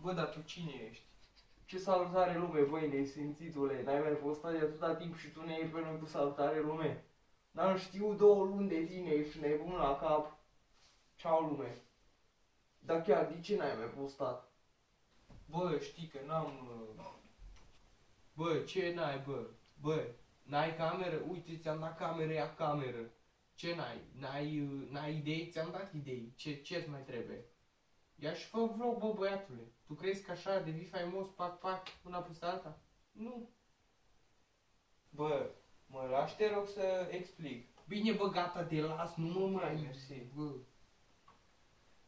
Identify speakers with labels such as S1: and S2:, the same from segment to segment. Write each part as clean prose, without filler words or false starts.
S1: Bă, dar tu cine ești? Ce salutare lume, băi, nesimțitule, n-ai mai postat de atâta timp și tu ne iei pe noi cu salutare lume. Dar știu 2 luni de tine, ești nebun la cap. Ceau lume. Dar chiar, de ce n-ai mai postat? Bă, știi că n-am... Bă, ce n-ai, bă? Bă, n-ai cameră? Uite, ți-am dat cameră, ia cameră. Ce n-ai? N-ai idei? Ți-am dat idei. Ce-ți mai trebuie? Ia și fă vlog, bă, băiatule. Tu crezi că așa devii faimos, pac, pac, una peste alta? Nu. Bă, mă lași, te rog să explic. Bine, bă, gata, te las, nu mă mai... Mersi. Bă.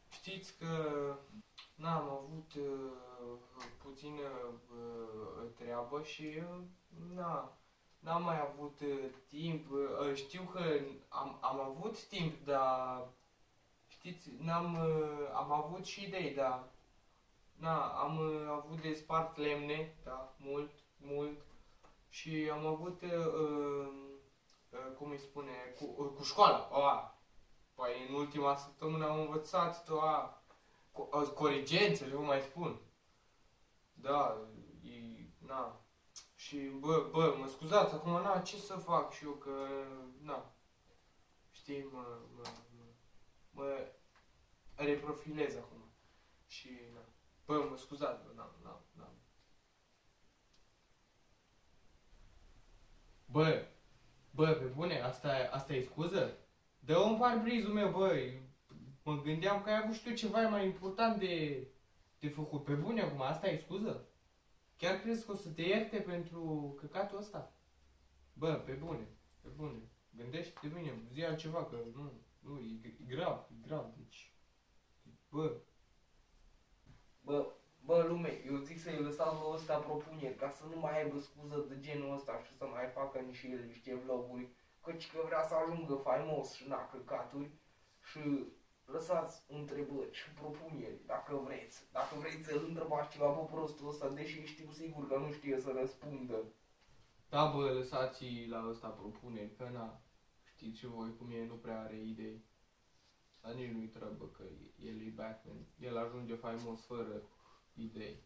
S1: Știți că n-am avut puțină treabă și n-am mai avut timp. Știu că am avut timp, dar știți, am avut și idei, dar am avut de spart lemne, da, mult și am avut, cum îi spune, cu școala. Păi în ultima săptămână am învățat corigență, ce vă mai spun. Da, și bă, mă scuzați, acum ce să fac și eu, că știi, mă reprofilez acum. Și bă, mă scuzați, bă, Bă, pe bune, asta e scuză? Dă-o-mi parbrizul meu, băi. Mă gândeam că ai avut și tu ceva mai important de făcut. Pe bune acum, asta e scuză? Chiar crezi că o să te ierte pentru căcatul ăsta? Bă, pe bune. Gândește-te bine, zi altceva, că nu, e grav, deci... Bă, lume, eu zic să-i lăsați lui ăsta propuneri, ca să nu mai aibă scuză de genul ăsta și să mai facă și el niște vloguri, căci că vrea să ajungă faimos și căcaturi, și lăsați întrebări și propuneri, dacă vreți să-l întrebați ceva pe prostul ăsta, deși știu sigur că nu știe să răspundă. Da, bă, lăsați la ăsta propuneri, că știți și voi cum e, nu prea are idei. Dar nici nu-i trebuie, că el e Batman, el ajunge faimos fără idei.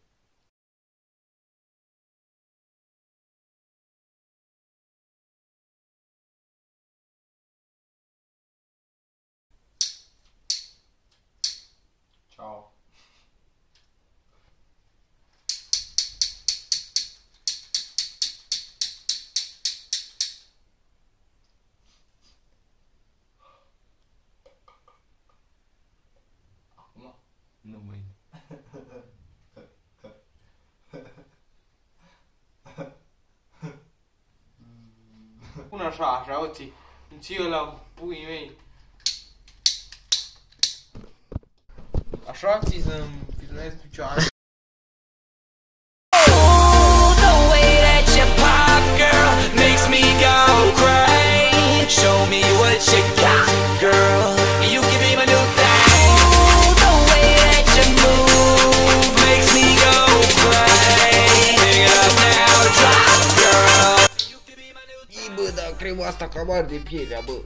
S1: Ciao. Acum? Nu mâine. Pun așa, o ții ăla puii mei. Așa ții să-mi filmezi picioare. Bă, dar crema asta cam arde pielea, bă.